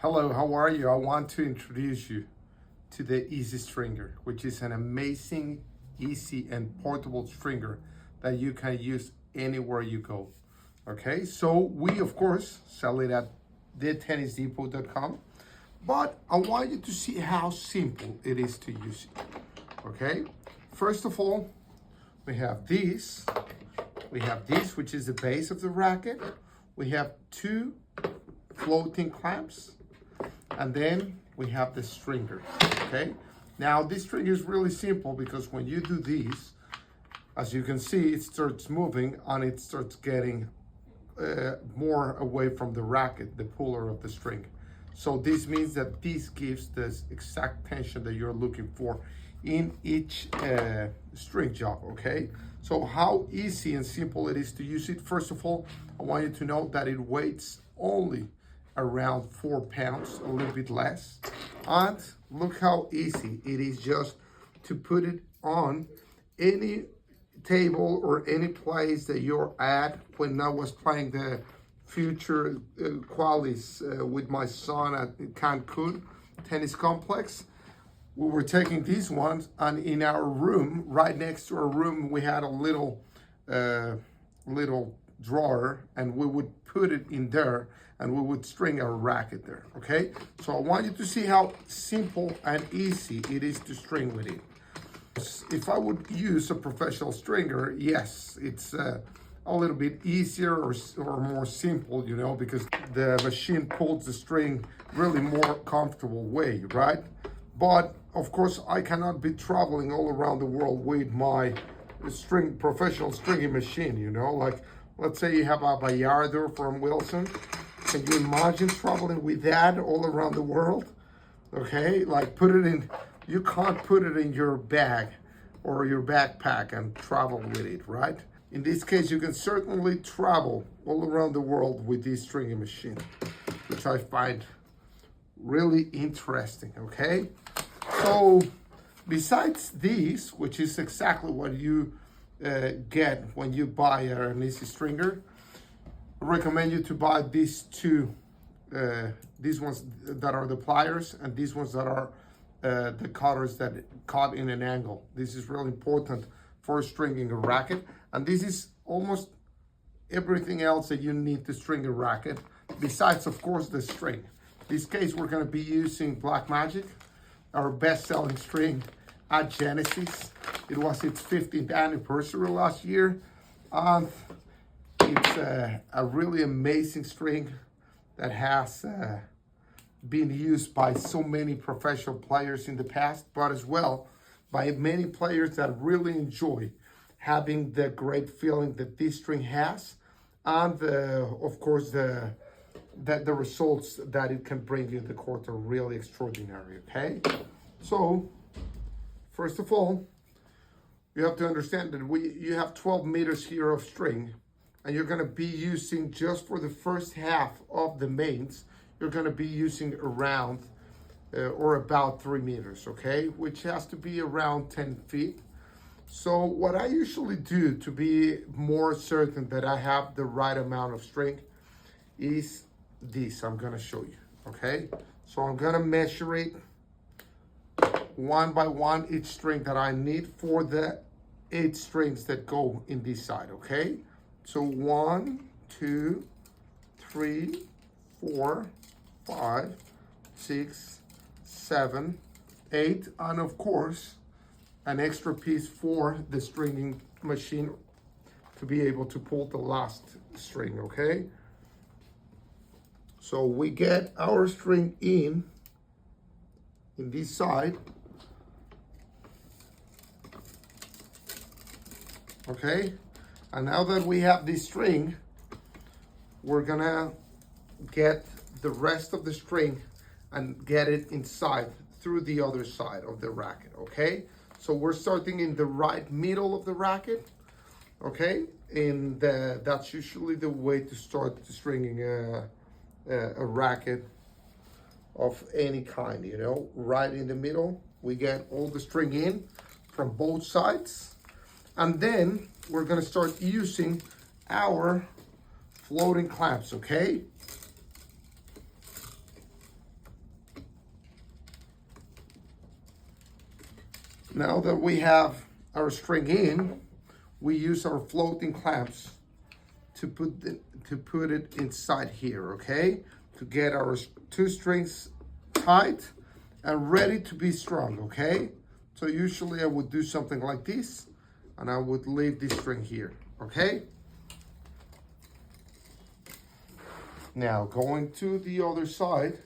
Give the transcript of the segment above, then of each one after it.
Hello, how are you? I want to introduce you to the Easy Stringer, which is an amazing, easy, and portable stringer that you can use anywhere you go. Okay, so we of course sell it at thetennisdepot.com, but I want you to see how simple it is to use it. Okay, first of all, we have this. We have this, which is the base of the racket. We have two floating clamps, and then we have the stringer. Okay, now this stringer is really simple because when you do this, as you can see, it starts moving and it starts getting more away from the racket, the puller of the string. So this means that this gives the exact tension that you're looking for in each string job. Okay, so how easy and simple it is to use it. First of all, I want you to know that it weighs only around 4 pounds, a little bit less. And look how easy it is just to put it on any table or any place that you're at. When I was playing the future qualies with my son at Cancun Tennis Complex, we were taking these ones, and in our room, right next to our room, we had a little drawer, and we would put it in there and we would string our racket there. Okay, so I want you to see how simple and easy it is to string with it. If I would use a professional stringer, yes, it's a little bit easier or more simple, you know, because the machine pulls the string really more comfortable way, right? But of course, I cannot be traveling all around the world with my professional stringing machine, you know, like let's say you have a Bayardo from Wilson. Can you imagine traveling with that all around the world? Okay, like you can't put it in your bag or your backpack and travel with it, right? In this case, you can certainly travel all around the world with this stringing machine, which I find really interesting, okay? So besides these, which is exactly what you get when you buy an Easy Stringer, I recommend you to buy these two, these ones that are the pliers and these ones that are the cutters that cut in an angle. This is really important for stringing a racket, and this is almost everything else that you need to string a racket, besides of course the string. In this case, we're going to be using Black Magic, our best-selling string at Genesis. It was its 15th anniversary last year, and it's a really amazing string that has been used by so many professional players in the past, but as well by many players that really enjoy having the great feeling that this string has, and of course the results that it can bring you in the court are really extraordinary. Okay, so first of all, you have to understand that you have 12 meters here of string, and you're going to be using, just for the first half of the mains, you're going to be using around or about 3 meters, okay, which has to be around 10 feet. So what I usually do to be more certain that I have the right amount of string is this. I'm going to show you, okay? So I'm going to measure it one by one, each string that I need for the 8 strings that go in this side, okay? So 1, 2, 3, 4, 5, 6, 7, 8, and of course, an extra piece for the stringing machine to be able to pull the last string, okay? So we get our string in this side, okay? And now that we have this string, we're gonna get the rest of the string and get it inside through the other side of the racket, okay? So we're starting in the right middle of the racket, okay? And that's usually the way to start stringing a racket of any kind, you know, right in the middle. We get all the string in from both sides, and then we're gonna start using our floating clamps, okay? Now that we have our string in, we use our floating clamps to put it inside here, okay? To get our two strings tight and ready to be strung, okay? So usually I would do something like this, and I would leave this string here, okay? Now going to the other side,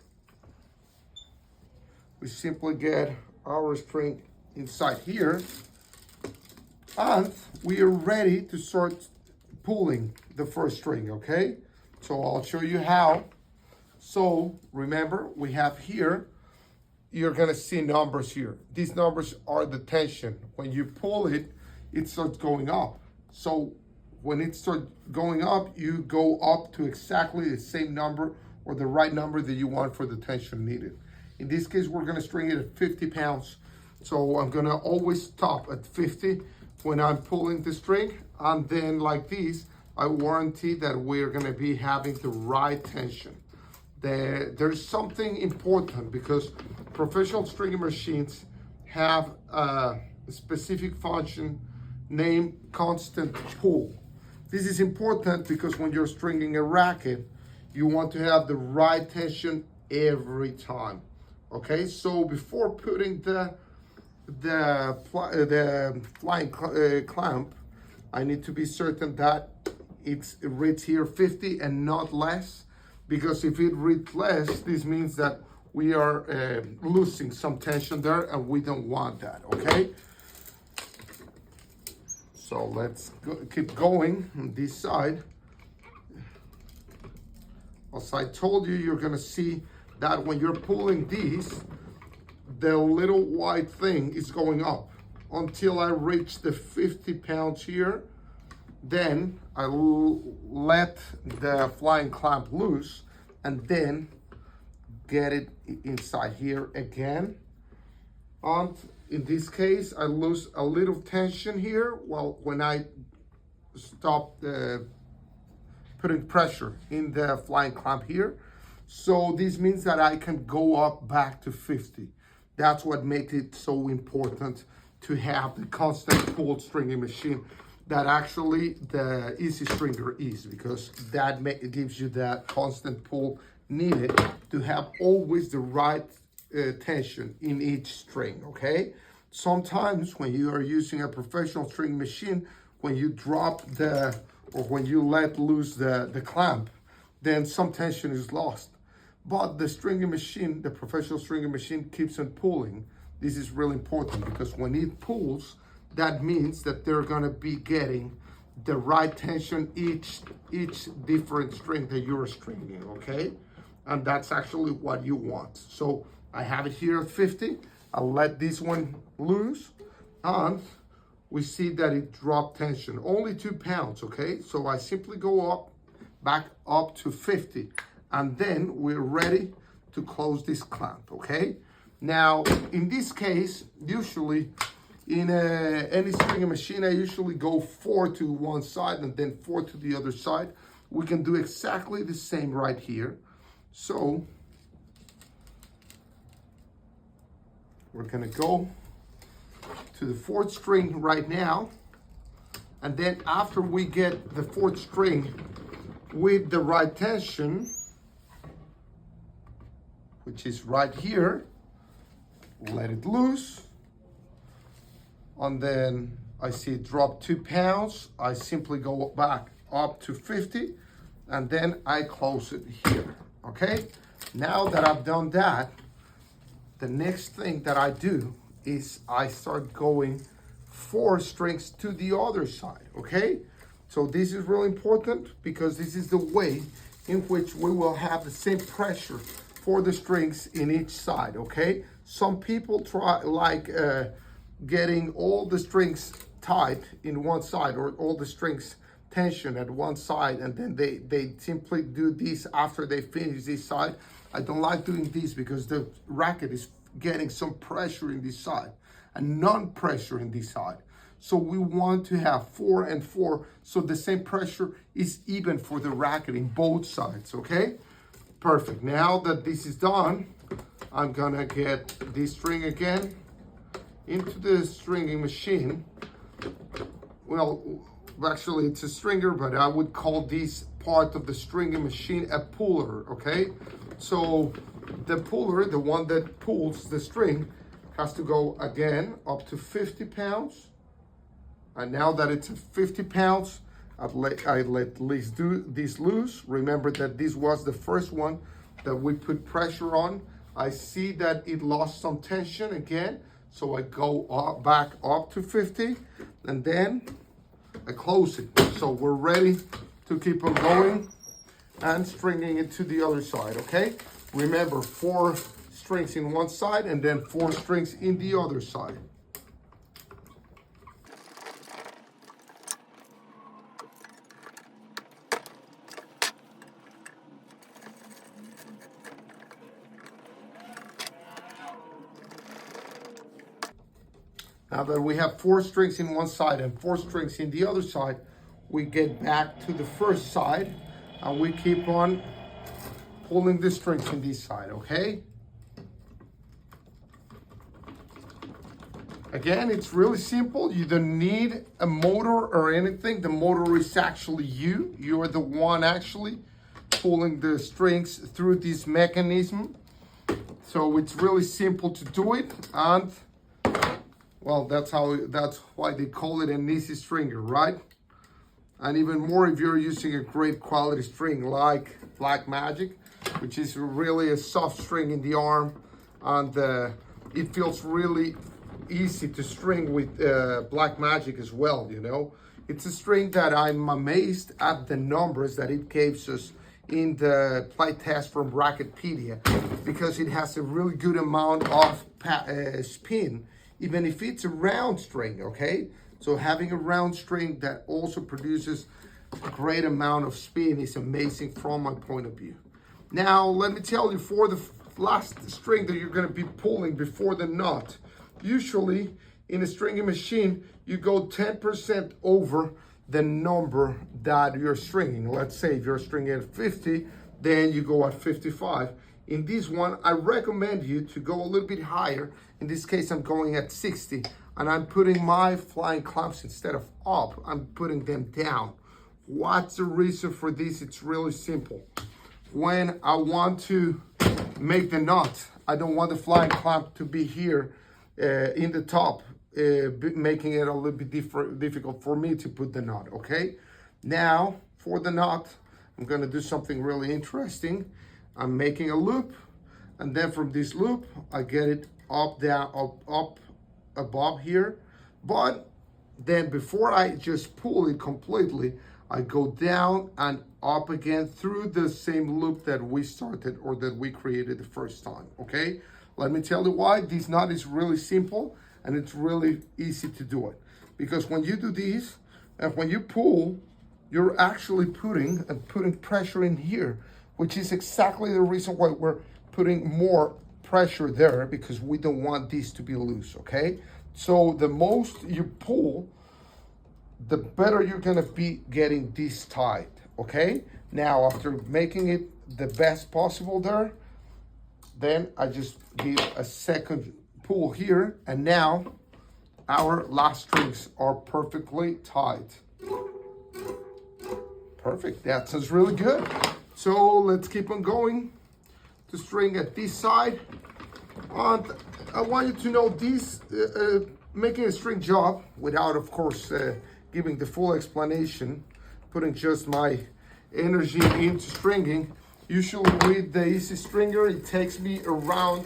we simply get our string inside here, and we are ready to start pulling the first string, okay? So I'll show you how. So remember, we have here, you're gonna see numbers here. These numbers are the tension. When you pull it, it starts going up. So when it starts going up, you go up to exactly the same number or the right number that you want for the tension needed. In this case, we're gonna string it at 50 pounds. So I'm gonna always stop at 50 when I'm pulling the string, and then like this, I warranty that we're gonna be having the right tension. There's something important because professional stringing machines have a specific function named constant pull. This is important because when you're stringing a racket, you want to have the right tension every time. Okay, so before putting the flying clamp, I need to be certain that it reads here 50 and not less, because if it reads less, this means that we are losing some tension there, and we don't want that, okay? So let's keep going on this side. As I told you, you're gonna see that when you're pulling these, the little white thing is going up until I reach the 50 pounds here. Then I let the flying clamp loose and then get it inside here again. And in this case, I lose a little tension here when I stop putting pressure in the flying clamp here. So this means that I can go up back to 50. That's what makes it so important to have the constant pull stringing machine that actually the Easy Stringer is, because that gives you that constant pull needed to have always the right tension in each string, okay? Sometimes when you are using a professional string machine, when you drop or when you let loose the clamp, then some tension is lost. But the stringing machine, the professional stringing machine, keeps on pulling. This is really important because when it pulls, that means that they're gonna be getting the right tension each different string that you're stringing, okay? And that's actually what you want. So I have it here at 50. I'll let this one loose, and we see that it dropped tension, only 2 pounds, okay? So I simply go back up to 50. And then we're ready to close this clamp, okay? Now, in this case, usually in any stringing machine, I usually go 4 to one side and then 4 to the other side. We can do exactly the same right here. So we're gonna go to the 4th string right now. And then after we get the 4th string with the right tension, which is right here, let it loose. And then I see it drop 2 pounds. I simply go back up to 50, and then I close it here, okay? Now that I've done that, the next thing that I do is I start going 4 strings to the other side, okay? So this is really important because this is the way in which we will have the same pressure for the strings in each side, okay? Some people try getting all the strings tight in one side or all the strings tension at one side, and then they simply do this after they finish this side. I don't like doing this because the racket is getting some pressure in this side and none pressure in this side. So we want to have 4 and 4 so the same pressure is even for the racket in both sides, okay? Perfect. Now that this is done, I'm gonna get this string again into the stringing machine. Well, actually it's a stringer, but I would call this part of the stringing machine a puller, okay? So the puller, the one that pulls the string, has to go again up to 50 pounds. And now that it's at 50 pounds, I let Liz do this loose. Remember that this was the first one that we put pressure on. I see that it lost some tension again, so I go back up to 50, and then I close it. So we're ready to keep on going and stringing it to the other side, okay? Remember, 4 strings in one side and then 4 strings in the other side. Now that we have 4 strings in one side and 4 strings in the other side, we get back to the first side and we keep on pulling the strings in this side, okay? Again, it's really simple. You don't need a motor or anything. The motor is actually you. You're the one actually pulling the strings through this mechanism. So it's really simple to do it, and well, that's why they call it an easy stringer, right? And even more if you're using a great quality string like Black Magic, which is really a soft string in the arm, and it feels really easy to string with Black Magic as well, you know. It's a string that I'm amazed at the numbers that it gives us in the play test from Racketpedia, because it has a really good amount of spin, even if it's a round string, okay? So having a round string that also produces a great amount of spin is amazing from my point of view. Now, let me tell you, for the last string that you're gonna be pulling before the knot, usually in a stringing machine, you go 10% over the number that you're stringing. Let's say if you're stringing at 50, then you go at 55. In this one, I recommend you to go a little bit higher. In this case, I'm going at 60, and I'm putting my flying clamps, instead of up, I'm putting them down. What's the reason for this? It's really simple. When I want to make the knot, I don't want the flying clamp to be here in the top, making it a little bit difficult for me to put the knot, okay? Now, for the knot, I'm gonna do something really interesting. I'm making a loop, and then from this loop, I get it up, down, up, above here. But then before I just pull it completely, I go down and up again through the same loop that we started, or that we created the first time, okay? Let me tell you why. This knot is really simple, and it's really easy to do it. Because when you do this, and when you pull, you're actually putting pressure in here, which is exactly the reason why we're putting more pressure there, because we don't want this to be loose, okay? So the most you pull, the better you're gonna be getting this tight, okay? Now, after making it the best possible there, then I just give a second pull here, and now our last strings are perfectly tight. Perfect, that sounds really good. So let's keep on going to string at this side. And I want you to know this, making a string job, without of course giving the full explanation, putting just my energy into stringing. Usually with the easy stringer, it takes me around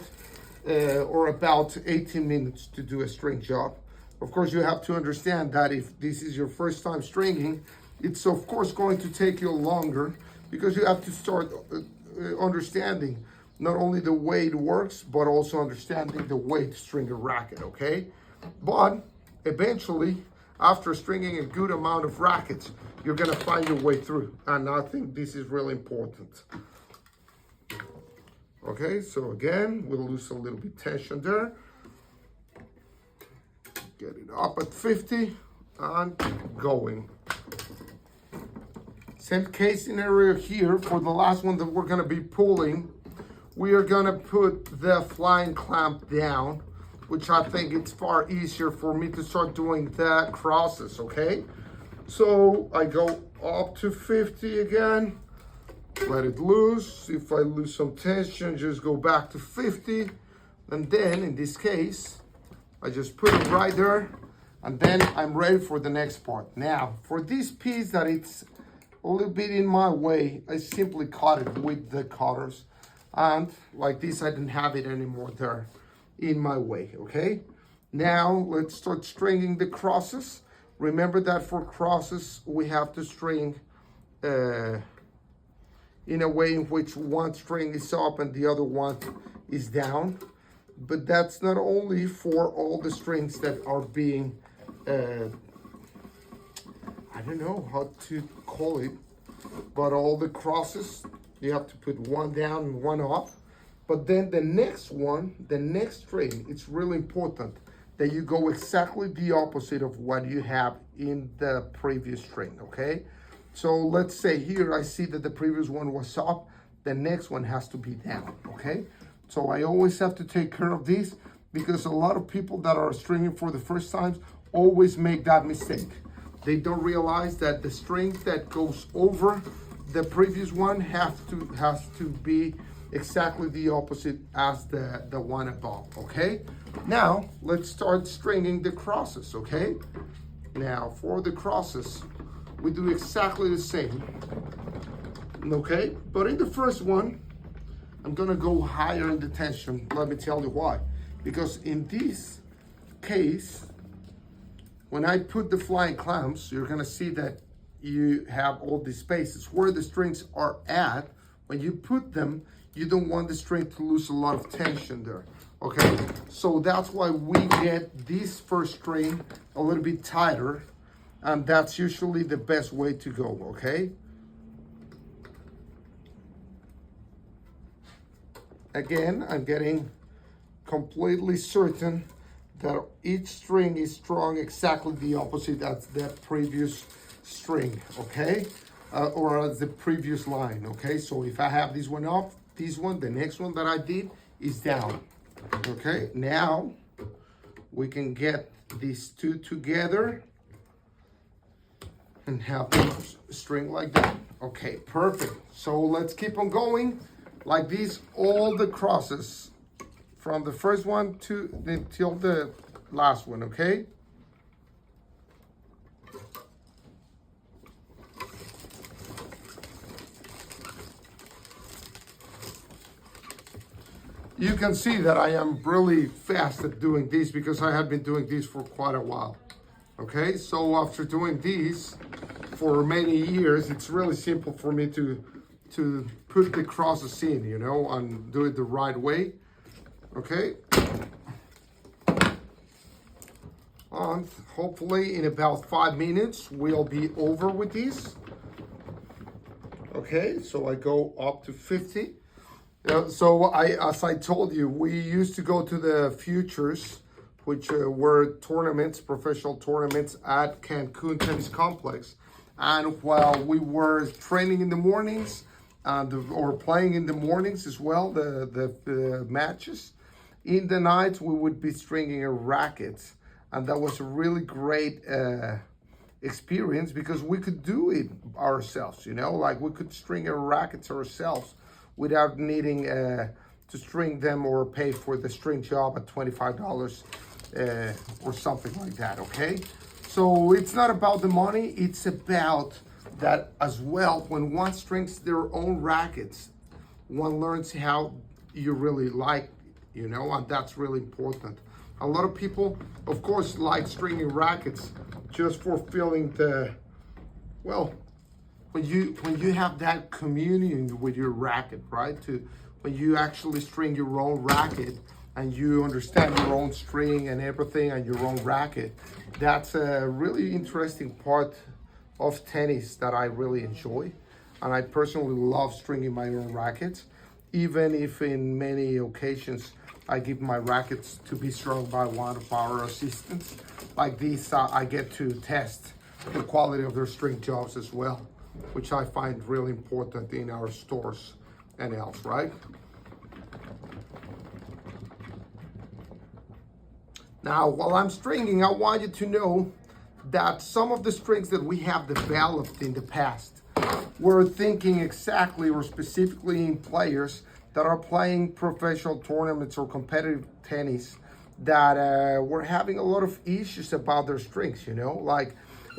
or about 18 minutes to do a string job. Of course, you have to understand that if this is your first time stringing, it's of course going to take you longer, because you have to start understanding not only the way it works, but also understanding the way to string a racket, okay? But eventually, after stringing a good amount of rackets, you're gonna find your way through. And I think this is really important. Okay, so again, we'll lose a little bit tension there. Get it up at 50 and going. Same case scenario here. For the last one that we're gonna be pulling, we are gonna put the flying clamp down, which I think it's far easier for me to start doing the crosses, okay? So I go up to 50 again, let it loose. If I lose some tension, just go back to 50. And then in this case, I just put it right there, and then I'm ready for the next part. Now, for this piece that it's a little bit in my way, I simply cut it with the cutters. And like this, I didn't have it anymore there in my way, okay? Now, let's start stringing the crosses. Remember that for crosses, we have to string in a way in which one string is up and the other one is down. But that's not only for all the strings that are being, I don't know how to call it, but all the crosses, you have to put one down and one up. But then the next one, the next string, it's really important that you go exactly the opposite of what you have in the previous string, okay? So let's say here, I see that the previous one was up, the next one has to be down, okay? So I always have to take care of this, because a lot of people that are stringing for the first time always make that mistake. They don't realize that the string that goes over the previous one has to be exactly the opposite as the one above, okay? Now, let's start stringing the crosses, okay? Now, for the crosses, we do exactly the same, okay? But in the first one, I'm gonna go higher in the tension. Let me tell you why. Because in this case, when I put the flying clamps, you're gonna see that you have all these spaces where the strings are at. When you put them, you don't want the string to lose a lot of tension there, okay? So that's why we get this first string a little bit tighter, and that's usually the best way to go, okay? Again, I'm getting completely certain that each string is strung exactly the opposite as the previous string, okay? Or as the previous line, okay? So if I have this one up, this one, the next one that I did is down, okay? Now, we can get these two together and have them string like that. Okay, perfect. So let's keep on going like this, all the crosses from the first one till the last one, okay? You can see that I am really fast at doing this because I have been doing this for quite a while. Okay, so after doing these for many years, it's really simple for me to put the crosses in, you know, and do it the right way. Okay. And hopefully in about 5 minutes, we'll be over with this. Okay, so I go up to 50. So as I told you, we used to go to the Futures, which were tournaments, professional tournaments at Cancun Tennis Complex. And while we were training in the mornings, or playing in the mornings as well, the matches, in the nights we would be stringing a racket. And that was a really great experience because we could do it ourselves, you know, like we could string our rackets ourselves without needing to string them or pay for the string job at $25 or something like that, okay? So it's not about the money, it's about that as well. When one strings their own rackets, one learns how you really like, you know, and that's really important. A lot of people, of course, like stringing rackets just for feeling the, well, when you have that communion with your racket, right? When you actually string your own racket and you understand your own string and everything and your own racket, that's a really interesting part of tennis that I really enjoy. And I personally love stringing my own rackets, even if in many occasions I give my rackets to be strung by one of our assistants. Like this, I get to test the quality of their string jobs as well, which I find really important in our stores and else, right? Now, while I'm stringing, I want you to know that some of the strings that we have developed in the past, we're thinking exactly or specifically in players that are playing professional tournaments or competitive tennis that were having a lot of issues about their strings, like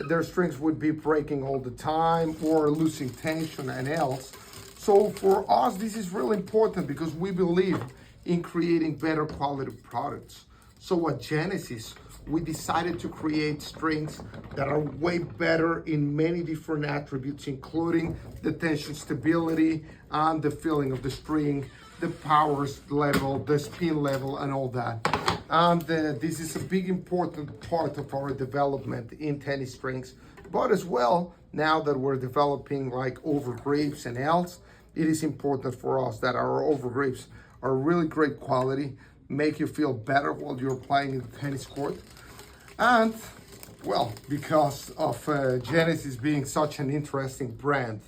their strings would be breaking all the time or losing tension and else. So for us, this is really important because we believe in creating better quality products. So at Genesis, we decided to create strings that are way better in many different attributes, including the tension stability and the feeling of the string, the power level, the spin level, and all that. And this is a big important part of our development in tennis strings. But as well, now that we're developing like overgrips and else, it is important for us that our overgrips are really great quality, make you feel better while you're playing in the tennis court. And, well, because of Genesis being such an interesting brand,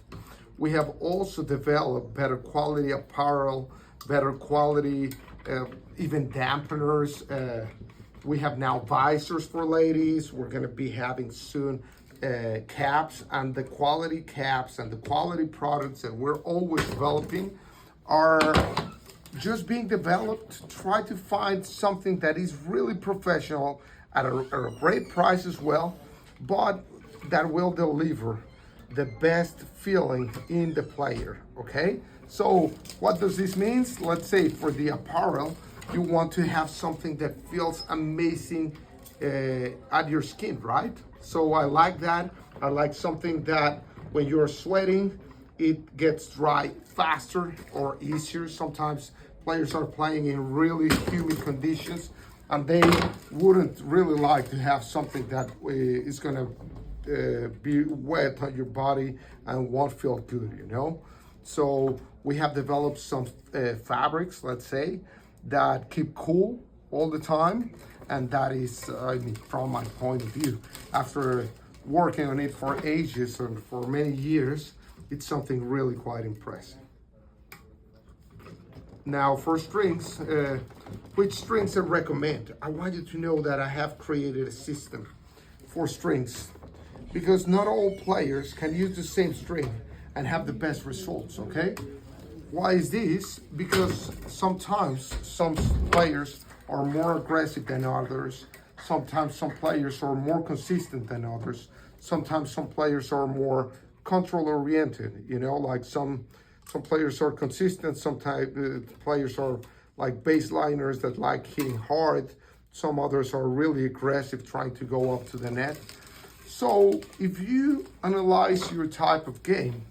we have also developed better quality apparel, better quality, even dampeners. We have now visors for ladies. We're going to be having soon caps, and the quality caps and the quality products that we're always developing are just being developed to try to find something that is really professional at a great price as well, but that will deliver the best feeling in the player, okay? So what does this mean? Let's say for the apparel, you want to have something that feels amazing at your skin, right? So I like that. I like something that when you're sweating, it gets dry faster or easier. Sometimes players are playing in really humid conditions and they wouldn't really like to have something that is gonna be wet on your body and won't feel good. So we have developed some fabrics, let's say, that keep cool all the time. And that is, I mean, from my point of view, after working on it for ages and for many years, it's something really quite impressive. Now for strings, which strings I recommend? I want you to know that I have created a system for strings because not all players can use the same string and have the best results, okay? Why is this? Because sometimes some players are more aggressive than others. Sometimes some players are more consistent than others. Sometimes some players are more control oriented, like some players are consistent, sometimes players are like baseliners that like hitting hard. Some others are really aggressive trying to go up to the net. So if you analyze your type of game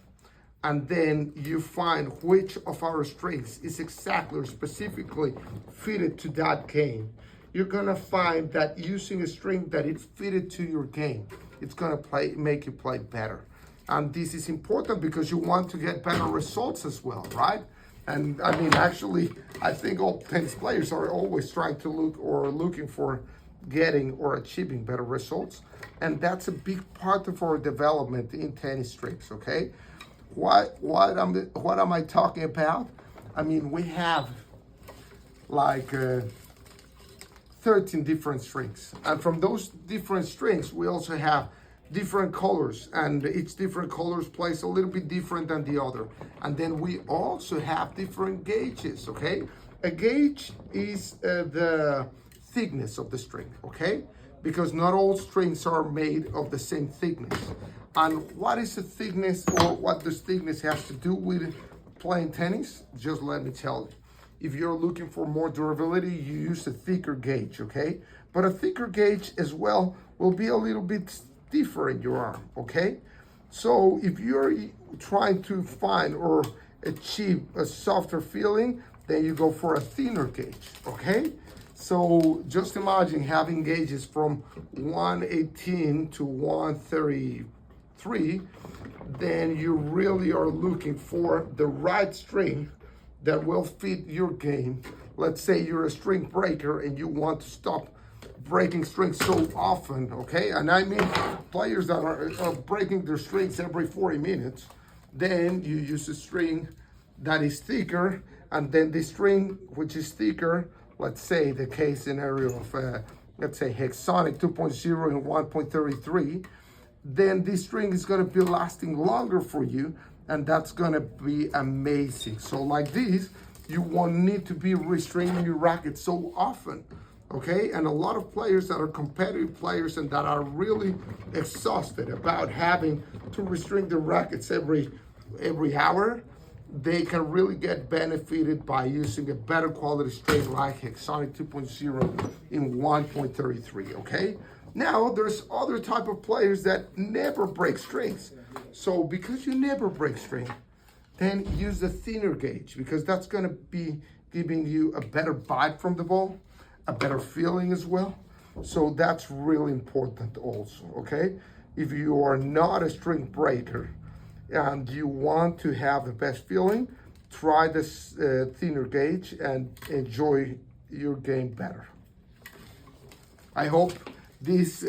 and then you find which of our strings is exactly or specifically fitted to that game, you're gonna find that using a string that is fitted to your game, it's gonna make you play better. And this is important because you want to get better results as well, right? And I mean, actually, I think all tennis players are always trying to looking for getting or achieving better results. And that's a big part of our development in tennis strings, okay? What am I talking about? I mean, we have like 13 different strings. And from those different strings, we also have different colors, and each different colors plays a little bit different than the other. And then we also have different gauges, okay? A gauge is the thickness of the string, okay? Because not all strings are made of the same thickness. And what is the thickness, or what does thickness have to do with playing tennis? Just let me tell you. If you're looking for more durability, you use a thicker gauge, okay? But a thicker gauge as well will be a little bit stiffer in your arm, okay? So if you're trying to find or achieve a softer feeling, then you go for a thinner gauge, okay? So just imagine having gauges from 118 to 133, then you really are looking for the right string that will fit your game. Let's say you're a string breaker and you want to stop breaking strings so often, okay? And I mean players that are breaking their strings every 40 minutes, then you use a string that is thicker, and then the string which is thicker, let's say the case scenario of let's say Hexonic 2.0 and 1.33, then this string is going to be lasting longer for you, and that's going to be amazing. So like this, you won't need to be restringing your racket so often, okay? And a lot of players that are competitive players and that are really exhausted about having to restring their rackets every hour, they can really get benefited by using a better quality string like Hexonic 2.0 in 1.33, okay? Now, there's other type of players that never break strings. So because you never break string, then use the thinner gauge, because that's gonna be giving you a better bite from the ball, a better feeling as well. So that's really important also, okay? If you are not a string breaker and you want to have the best feeling, try this thinner gauge and enjoy your game better. I hope this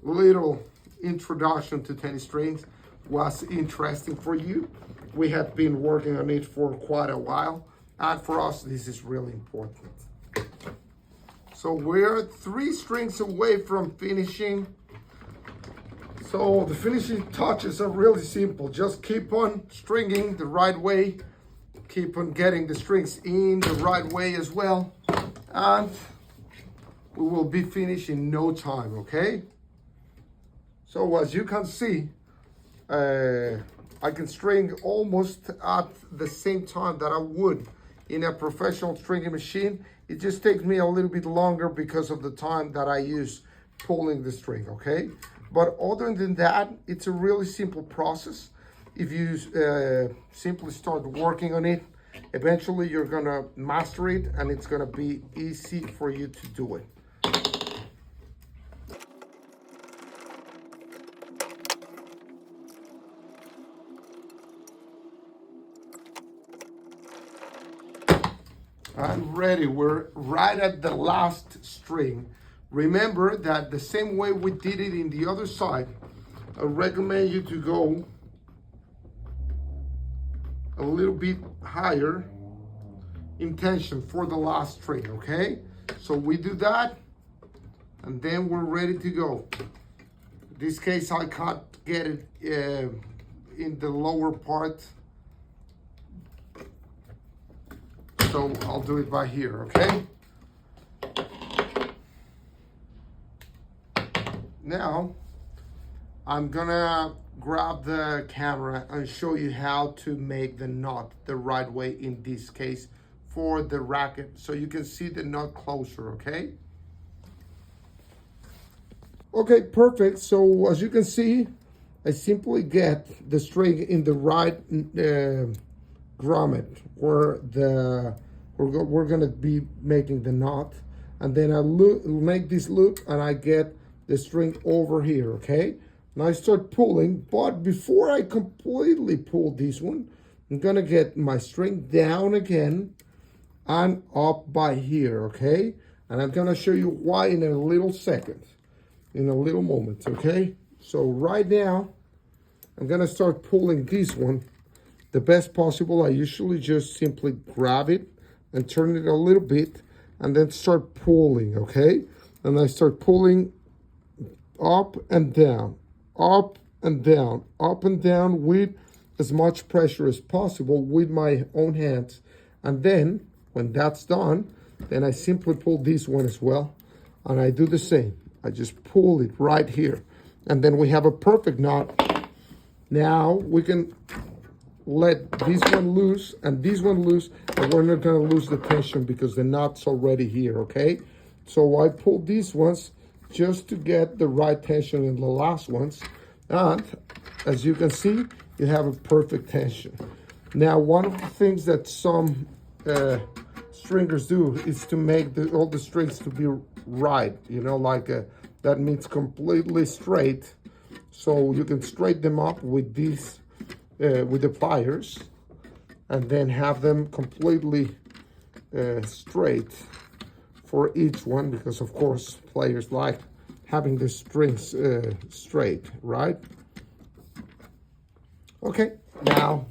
little introduction to tennis strings was interesting for you. We have been working on it for quite a while, and for us this is really important. So we're 3 strings away from finishing. So the finishing touches are really simple. Just keep on stringing the right way, keep on getting the strings in the right way as well, and we will be finished in no time, okay? So as you can see, I can string almost at the same time that I would in a professional stringing machine. It just takes me a little bit longer because of the time that I use pulling the string, okay? But other than that, it's a really simple process. If you simply start working on it, eventually you're gonna master it, and it's gonna be easy for you to do it. I'm ready. We're right at the last string. Remember that the same way we did it in the other side, I recommend you to go a little bit higher in tension for the last string, okay? So we do that, and then we're ready to go. In this case, I can't get it in the lower part, so I'll do it by here, okay? Now, I'm gonna grab the camera and show you how to make the knot the right way in this case for the racket, so you can see the knot closer, okay? Okay, perfect. So as you can see, I simply get the string in the right grommet where we're gonna be making the knot, and then I make this loop and I get the string over here, okay? Now I start pulling, but before I completely pull this one, I'm gonna get my string down again and up by here, okay? And I'm gonna show you why in a little second, in a little moment, okay? So right now, I'm gonna start pulling this one the best possible. I usually just simply grab it and turn it a little bit and then start pulling, okay? And I start pulling up and down, up and down, up and down with as much pressure as possible with my own hands. And then when that's done, then I simply pull this one as well, and I do the same. I just pull it right here, and then we have a perfect knot. Now we can let this one loose and this one loose, and we're not gonna lose the tension because the knot's already here, okay? So I pull these ones just to get the right tension in the last ones, and as you can see, you have a perfect tension. Now, one of the things that some stringers do is to make all the strings to be right, you know, like that means completely straight. So you can straighten them up with these, with the pliers, and then have them completely straight for each one, because of course players like having the strings straight, right? Okay, now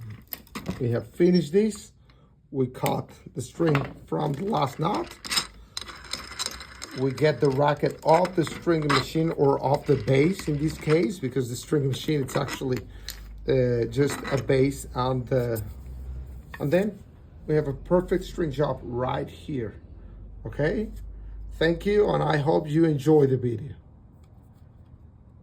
we have finished this. We cut the string from the last knot, we get the racket off the stringing machine, or off the base in this case, because the stringing machine, it's actually just a base on the, and then we have a perfect string job right here. Okay, thank you, and I hope you enjoy the video.